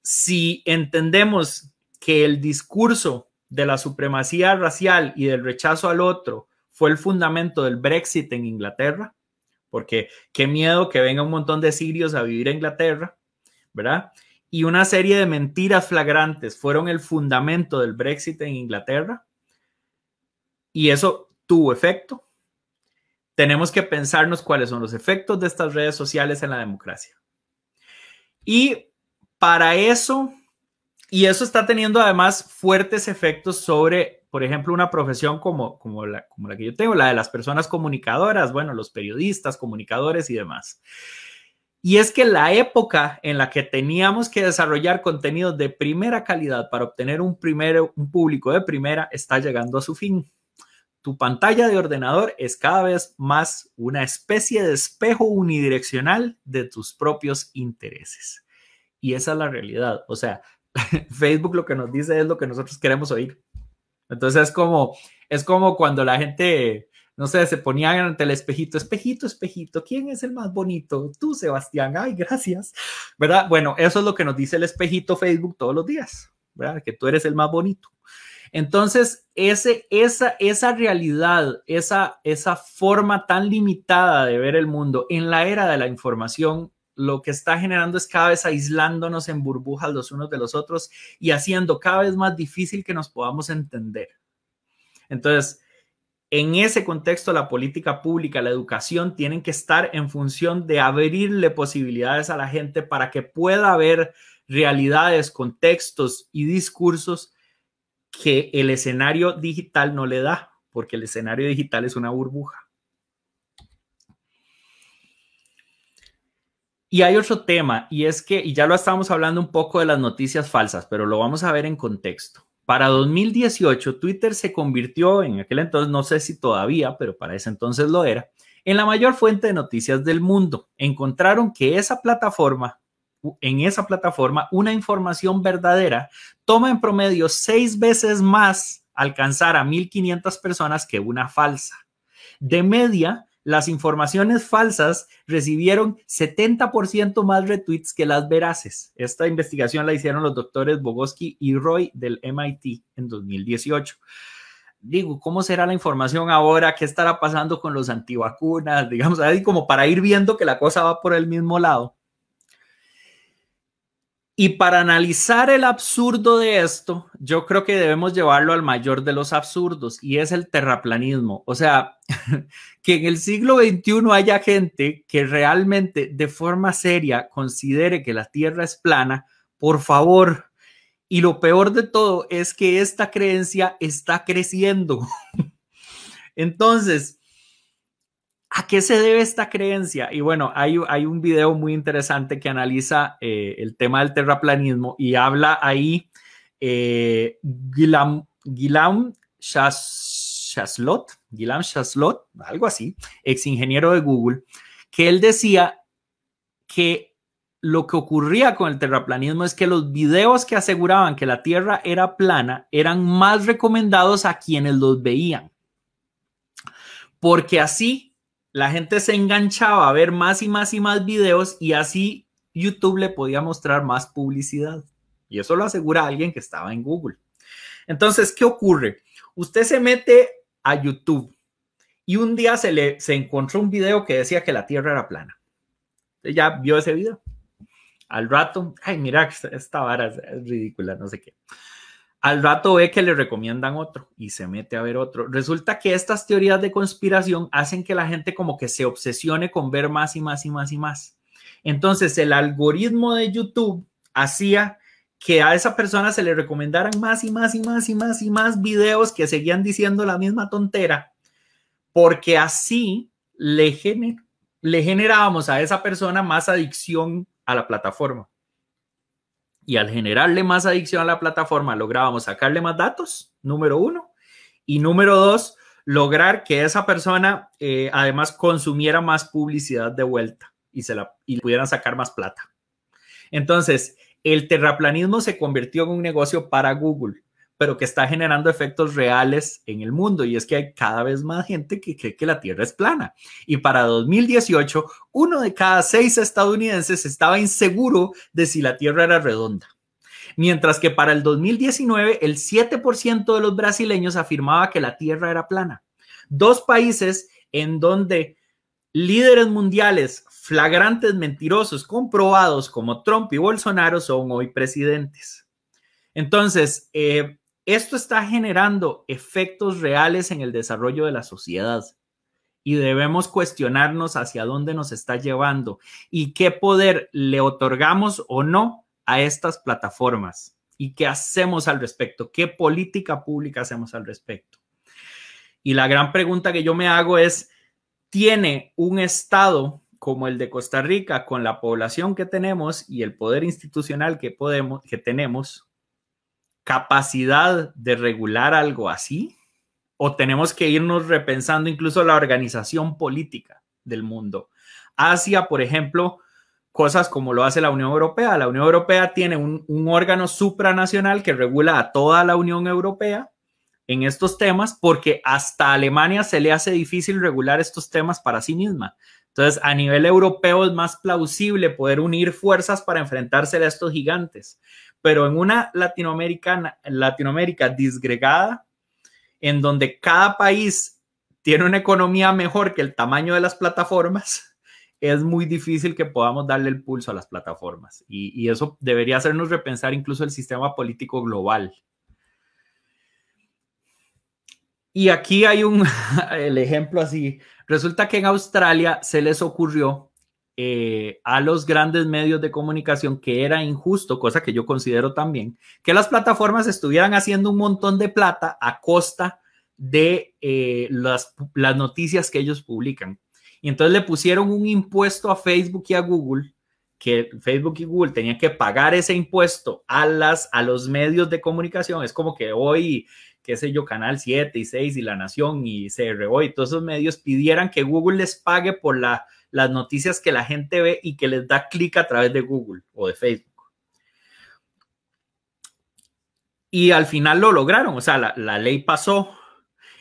Si entendemos que el discurso de la supremacía racial y del rechazo al otro fue el fundamento del Brexit en Inglaterra, porque qué miedo que venga un montón de sirios a vivir a Inglaterra, ¿verdad? Y una serie de mentiras flagrantes fueron el fundamento del Brexit en Inglaterra, y eso tuvo efecto. Tenemos que pensarnos cuáles son los efectos de estas redes sociales en la democracia. Y para eso, y eso está teniendo además fuertes efectos sobre, por ejemplo, una profesión como la que yo tengo, la de las personas comunicadoras, bueno, los periodistas, comunicadores y demás. Y es que la época en la que teníamos que desarrollar contenidos de primera calidad para obtener un público de primera está llegando a su fin. Tu pantalla de ordenador es cada vez más una especie de espejo unidireccional de tus propios intereses. Y esa es la realidad. O sea, Facebook lo que nos dice es lo que nosotros queremos oír. Entonces es como cuando la gente, no sé, se ponía ante el espejito, espejito, espejito, ¿quién es el más bonito? Tú, Sebastián, ay, gracias, ¿verdad? Bueno, eso es lo que nos dice el espejito Facebook todos los días, ¿verdad? Que tú eres el más bonito. Entonces, esa realidad, esa forma tan limitada de ver el mundo en la era de la información, lo que está generando es cada vez aislándonos en burbujas los unos de los otros y haciendo cada vez más difícil que nos podamos entender. Entonces, En ese contexto, la política pública, la educación, tienen que estar en función de abrirle posibilidades a la gente para que pueda ver realidades, contextos y discursos que el escenario digital no le da, porque el escenario digital es una burbuja. Y hay otro tema, y es que, y ya lo estábamos hablando un poco de las noticias falsas, pero lo vamos a ver en contexto. Para 2018, Twitter se convirtió, en aquel entonces, no sé si todavía, pero para ese entonces lo era, en la mayor fuente de noticias del mundo. Encontraron que en esa plataforma, una información verdadera toma en promedio 6 veces más alcanzar a 1,500 personas que una falsa. De media, las informaciones falsas recibieron 70% más retweets que las veraces. Esta investigación la hicieron los doctores Bogoski y Roy del MIT en 2018. Digo, ¿cómo será la información ahora? ¿Qué estará pasando con los antivacunas? Digamos, ahí como para ir viendo que la cosa va por el mismo lado. Y para analizar el absurdo de esto, yo creo que debemos llevarlo al mayor de los absurdos, y es el terraplanismo. O sea, que en el siglo XXI haya gente que realmente de forma seria considere que la Tierra es plana, por favor. Y lo peor de todo es que esta creencia está creciendo. Entonces, ¿a qué se debe esta creencia? Y bueno, hay un video muy interesante que analiza el tema del terraplanismo y habla ahí Ghislain Chaslot, algo así, ex ingeniero de Google, que él decía que lo que ocurría con el terraplanismo es que los videos que aseguraban que la Tierra era plana eran más recomendados a quienes los veían, porque así la gente se enganchaba a ver más y más y más videos, y así YouTube le podía mostrar más publicidad. Y eso lo asegura alguien que estaba en Google. Entonces, ¿qué ocurre? Usted se mete a YouTube y un día se encontró un video que decía que la Tierra era plana. Usted ya vio ese video. Al rato, ay, mira, esta vara es ridícula, no sé qué. Al rato ve que le recomiendan otro y se mete a ver otro. Resulta que estas teorías de conspiración hacen que la gente como que se obsesione con ver más y más y más y más. Entonces el algoritmo de YouTube hacía que a esa persona se le recomendaran más y más y más y más y más videos que seguían diciendo la misma tontera, porque así le generábamos a esa persona más adicción a la plataforma. Y al generarle más adicción a la plataforma, lográbamos sacarle más datos, número 1. Y número 2, lograr que esa persona además consumiera más publicidad de vuelta y pudieran sacar más plata. Entonces, el terraplanismo se convirtió en un negocio para Google, pero que está generando efectos reales en el mundo, y es que hay cada vez más gente que cree que la Tierra es plana. Y para 2018, 1 de cada 6 estadounidenses estaba inseguro de si la Tierra era redonda. Mientras que para el 2019, el 7% de los brasileños afirmaba que la Tierra era plana. 2 países en donde líderes mundiales flagrantes mentirosos comprobados como Trump y Bolsonaro son hoy presidentes. Entonces, esto está generando efectos reales en el desarrollo de la sociedad, y debemos cuestionarnos hacia dónde nos está llevando y qué poder le otorgamos o no a estas plataformas, y qué hacemos al respecto, qué política pública hacemos al respecto. Y la gran pregunta que yo me hago es, ¿tiene un estado como el de Costa Rica, con la población que tenemos y el poder institucional que tenemos, capacidad de regular algo así? ¿O tenemos que irnos repensando incluso la organización política del mundo hacia, por ejemplo, cosas como lo hace la Unión Europea? La Unión Europea tiene un órgano supranacional que regula a toda la Unión Europea en estos temas, porque hasta a Alemania se le hace difícil regular estos temas para sí misma. Entonces, a nivel europeo es más plausible poder unir fuerzas para enfrentarse a estos gigantes. Pero en una Latinoamérica disgregada, en donde cada país tiene una economía mejor que el tamaño de las plataformas, es muy difícil que podamos darle el pulso a las plataformas. Y eso debería hacernos repensar incluso el sistema político global. Y aquí hay el ejemplo así. Resulta que en Australia se les ocurrió a los grandes medios de comunicación que era injusto, cosa que yo considero también, que las plataformas estuvieran haciendo un montón de plata a costa de las noticias que ellos publican. Y entonces le pusieron un impuesto a Facebook y a Google, que Facebook y Google tenían que pagar ese impuesto a los medios de comunicación. Es como que hoy, qué sé yo, Canal 7 y 6 y La Nación y CRO y todos esos medios pidieran que Google les pague por las noticias que la gente ve y que les da clic a través de Google o de Facebook. Y al final lo lograron, o sea, la ley pasó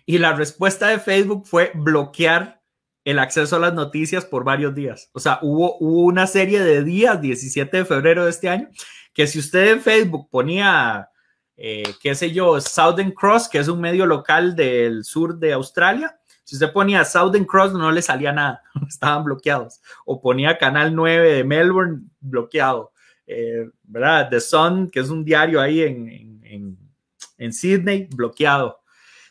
y la respuesta de Facebook fue bloquear el acceso a las noticias por varios días. O sea, hubo una serie de días, 17 de febrero de este año, que si usted en Facebook ponía, qué sé yo, Southern Cross, que es un medio local del sur de Australia, si usted ponía Southern Cross no le salía nada, estaban bloqueados. O ponía Canal 9 de Melbourne, bloqueado. ¿Verdad? The Sun, que es un diario ahí en Sydney, bloqueado.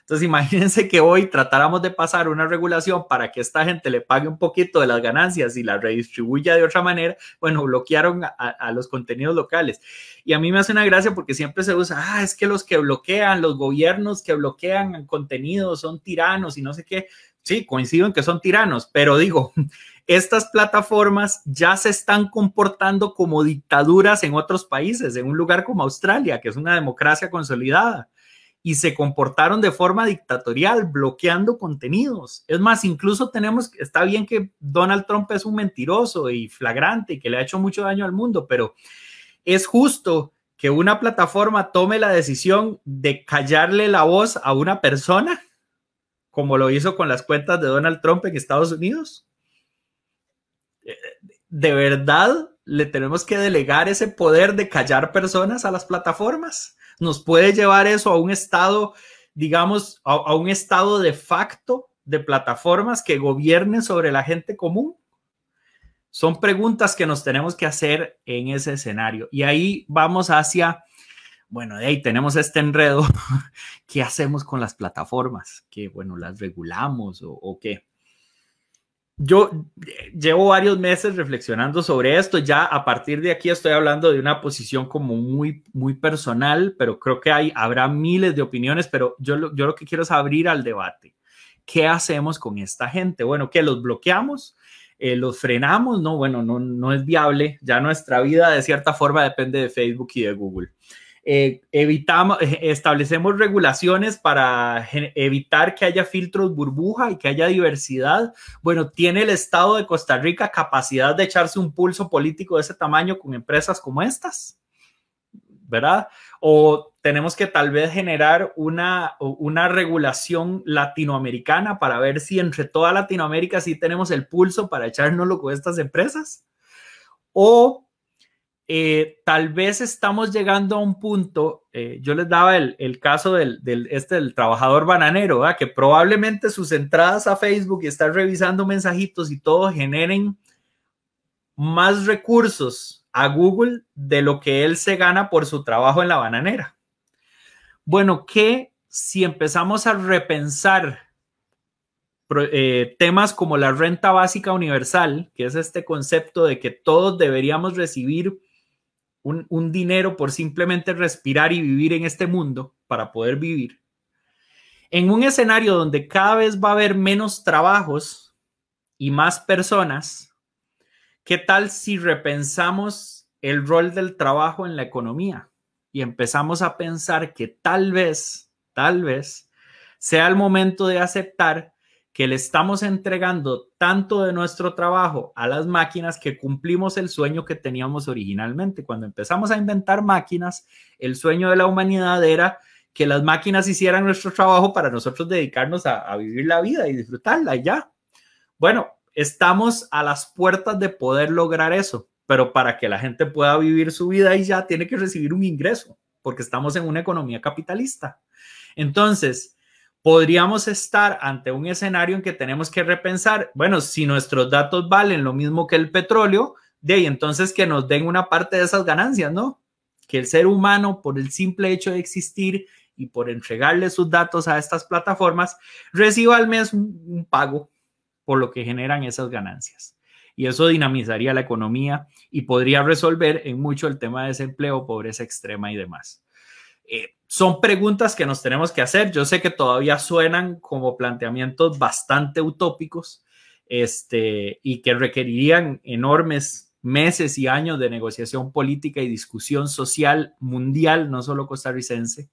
Entonces imagínense que hoy tratáramos de pasar una regulación para que esta gente le pague un poquito de las ganancias y la redistribuya de otra manera. Bueno, bloquearon a los contenidos locales. Y a mí me hace una gracia porque siempre se usa, es que los que bloquean, los gobiernos que bloquean contenidos son tiranos y no sé qué. Sí, coincido en que son tiranos, pero digo, estas plataformas ya se están comportando como dictaduras en otros países, en un lugar como Australia, que es una democracia consolidada. Y se comportaron de forma dictatorial, bloqueando contenidos. Es más, incluso está bien que Donald Trump es un mentiroso y flagrante y que le ha hecho mucho daño al mundo, pero es justo que una plataforma tome la decisión de callarle la voz a una persona, como lo hizo con las cuentas de Donald Trump en Estados Unidos. ¿De verdad le tenemos que delegar ese poder de callar personas a las plataformas? ¿Nos puede llevar eso a un estado, digamos, a un estado de facto de plataformas que gobiernen sobre la gente común? Son preguntas que nos tenemos que hacer en ese escenario. Y ahí vamos hacia, bueno, de ahí tenemos este enredo. ¿Qué hacemos con las plataformas? ¿Qué, bueno, las regulamos o qué? Yo llevo varios meses reflexionando sobre esto. Ya a partir de aquí estoy hablando de una posición como muy, muy personal, pero creo que habrá miles de opiniones, pero yo lo que quiero es abrir al debate. ¿Qué hacemos con esta gente? Bueno, ¿qué los bloqueamos? ¿Los frenamos? No, bueno, no es viable. Ya nuestra vida de cierta forma depende de Facebook y de Google. Establecemos regulaciones para evitar que haya filtros burbuja y que haya diversidad. Bueno, ¿tiene el Estado de Costa Rica capacidad de echarse un pulso político de ese tamaño con empresas como estas? ¿Verdad? O tenemos que tal vez generar una regulación latinoamericana para ver si entre toda Latinoamérica sí tenemos el pulso para echárnoslo con estas empresas. O tal vez estamos llegando a un punto, yo les daba el caso del trabajador bananero, ¿verdad? Que probablemente sus entradas a Facebook y estar revisando mensajitos y todo generen más recursos a Google de lo que él se gana por su trabajo en la bananera. Bueno, ¿qué si empezamos a repensar temas como la renta básica universal, que es este concepto de que todos deberíamos recibir un dinero por simplemente respirar y vivir en este mundo para poder vivir? En un escenario donde cada vez va a haber menos trabajos y más personas, ¿qué tal si repensamos el rol del trabajo en la economía y empezamos a pensar que tal vez sea el momento de aceptar que le estamos entregando tanto de nuestro trabajo a las máquinas que cumplimos el sueño que teníamos originalmente? Cuando empezamos a inventar máquinas, el sueño de la humanidad era que las máquinas hicieran nuestro trabajo para nosotros dedicarnos a vivir la vida y disfrutarla y ya. Bueno, estamos a las puertas de poder lograr eso, pero para que la gente pueda vivir su vida y ya tiene que recibir un ingreso, porque estamos en una economía capitalista. Entonces, podríamos estar ante un escenario en que tenemos que repensar, bueno, si nuestros datos valen lo mismo que el petróleo, de ahí entonces que nos den una parte de esas ganancias, ¿no? Que el ser humano, por el simple hecho de existir y por entregarle sus datos a estas plataformas, reciba al mes un pago por lo que generan esas ganancias. Y eso dinamizaría la economía y podría resolver en mucho el tema de desempleo, pobreza extrema y demás. Son preguntas que nos tenemos que hacer. Yo sé que todavía suenan como planteamientos bastante utópicos, y que requerirían enormes meses y años de negociación política y discusión social mundial, no solo costarricense,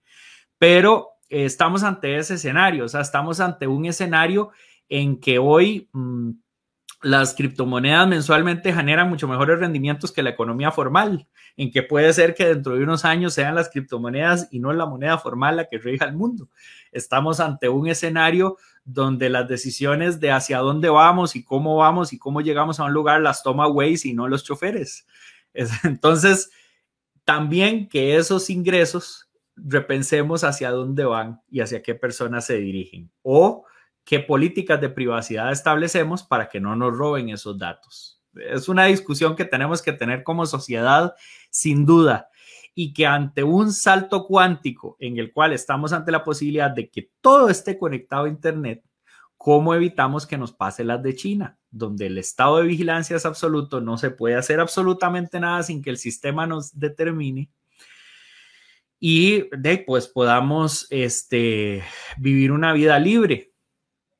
pero estamos ante ese escenario, o sea, estamos ante un escenario en que hoy las criptomonedas mensualmente generan mucho mejores rendimientos que la economía formal, en que puede ser que dentro de unos años sean las criptomonedas y no la moneda formal la que rija el mundo. Estamos ante un escenario donde las decisiones de hacia dónde vamos y cómo llegamos a un lugar las toma Waze y no los choferes. Entonces, también que esos ingresos repensemos hacia dónde van y hacia qué personas se dirigen, o qué políticas de privacidad establecemos para que no nos roben esos datos. Es una discusión que tenemos que tener como sociedad, sin duda, y que ante un salto cuántico en el cual estamos ante la posibilidad de que todo esté conectado a Internet, ¿cómo evitamos que nos pase las de China, donde el estado de vigilancia es absoluto, no se puede hacer absolutamente nada sin que el sistema nos determine? Y pues podamos vivir una vida libre,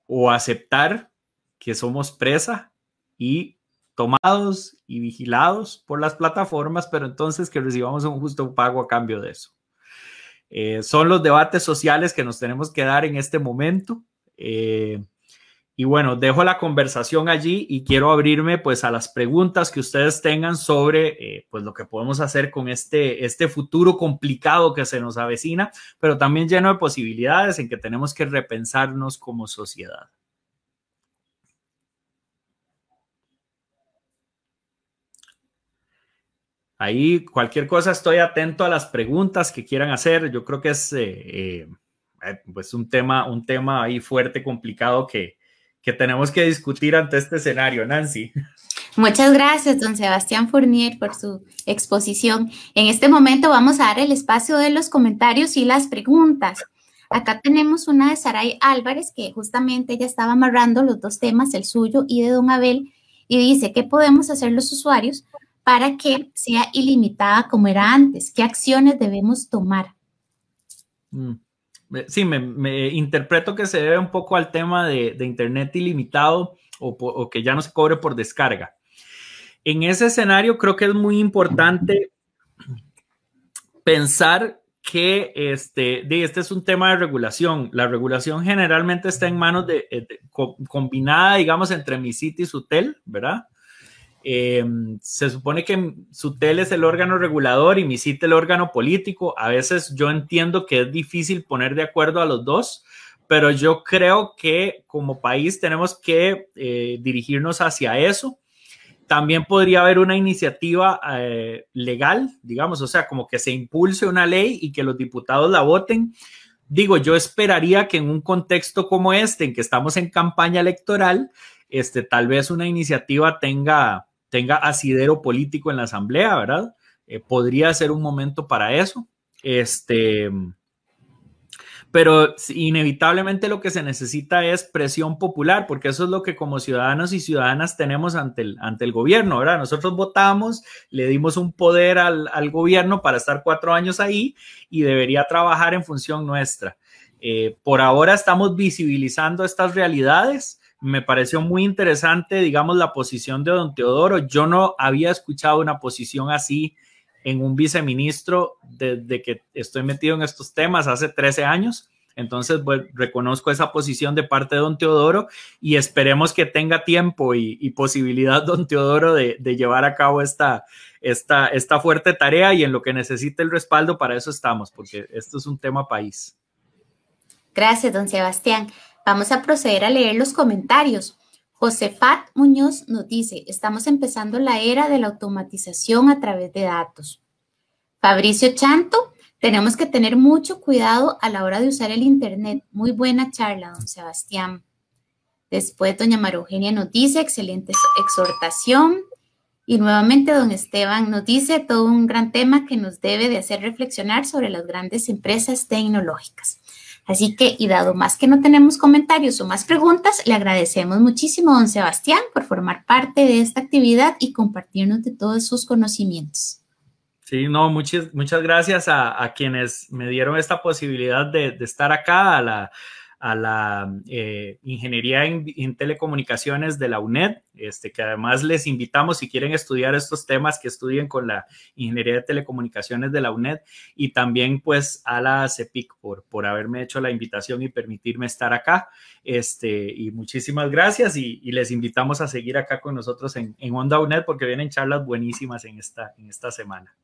o aceptar que somos presa y tomados y vigilados por las plataformas, pero entonces que recibamos un justo pago a cambio de eso. Son los debates sociales que nos tenemos que dar en este momento. Y bueno, dejo la conversación allí y quiero abrirme pues a las preguntas que ustedes tengan sobre pues lo que podemos hacer con este futuro complicado que se nos avecina, pero también lleno de posibilidades en que tenemos que repensarnos como sociedad. Ahí cualquier cosa estoy atento a las preguntas que quieran hacer. Yo creo que es pues un tema ahí fuerte, complicado que tenemos que discutir ante este escenario, Nancy. Muchas gracias, don Sebastián Fournier, por su exposición. En este momento vamos a dar el espacio de los comentarios y las preguntas. Acá tenemos una de Saray Álvarez, que justamente ella estaba amarrando los dos temas, el suyo y de don Abel, y dice, ¿qué podemos hacer los usuarios para que sea ilimitada como era antes? ¿Qué acciones debemos tomar? Sí, me interpreto que se debe un poco al tema de Internet ilimitado o que ya no se cobre por descarga. En ese escenario creo que es muy importante pensar que este es un tema de regulación. La regulación generalmente está en manos combinada, digamos, entre MISIT y SUTEL, ¿verdad? Se supone que SUTEL es el órgano regulador y MISIT el órgano político. A veces yo entiendo que es difícil poner de acuerdo a los dos, pero yo creo que como país tenemos que dirigirnos hacia eso. También podría haber una iniciativa legal, digamos, o sea, como que se impulse una ley y que los diputados la voten. Digo, yo esperaría que en un contexto como en que estamos en campaña electoral, tal vez una iniciativa tenga asidero político en la asamblea, ¿verdad? Podría ser un momento para eso. Pero inevitablemente lo que se necesita es presión popular, porque eso es lo que como ciudadanos y ciudadanas tenemos ante el gobierno, ¿verdad? Nosotros votamos, le dimos un poder al gobierno para estar 4 años ahí y debería trabajar en función nuestra. Por ahora estamos visibilizando estas realidades. Me pareció muy interesante, digamos, la posición de don Teodoro. Yo no había escuchado una posición así en un viceministro desde que estoy metido en estos temas hace 13 años. Entonces, pues, reconozco esa posición de parte de don Teodoro y esperemos que tenga tiempo y posibilidad don Teodoro de llevar a cabo esta fuerte tarea, y en lo que necesite el respaldo, para eso estamos, porque esto es un tema país. Gracias, don Sebastián. Vamos a proceder a leer los comentarios. Josefat Muñoz nos dice, estamos empezando la era de la automatización a través de datos. Fabricio Chanto, tenemos que tener mucho cuidado a la hora de usar el Internet. Muy buena charla, don Sebastián. Después, doña María Eugenia nos dice, excelente exhortación. Y nuevamente don Esteban nos dice todo un gran tema que nos debe de hacer reflexionar sobre las grandes empresas tecnológicas. Así que, y dado más que no tenemos comentarios o más preguntas, le agradecemos muchísimo a don Sebastián por formar parte de esta actividad y compartirnos de todos sus conocimientos. Sí, no, muchas gracias a quienes me dieron esta posibilidad de estar acá, a la Ingeniería en Telecomunicaciones de la UNED, que además les invitamos, si quieren estudiar estos temas, que estudien con la Ingeniería de Telecomunicaciones de la UNED, y también pues a la CEPIC por haberme hecho la invitación y permitirme estar acá. Y muchísimas gracias y les invitamos a seguir acá con nosotros en Onda UNED porque vienen charlas buenísimas en esta semana.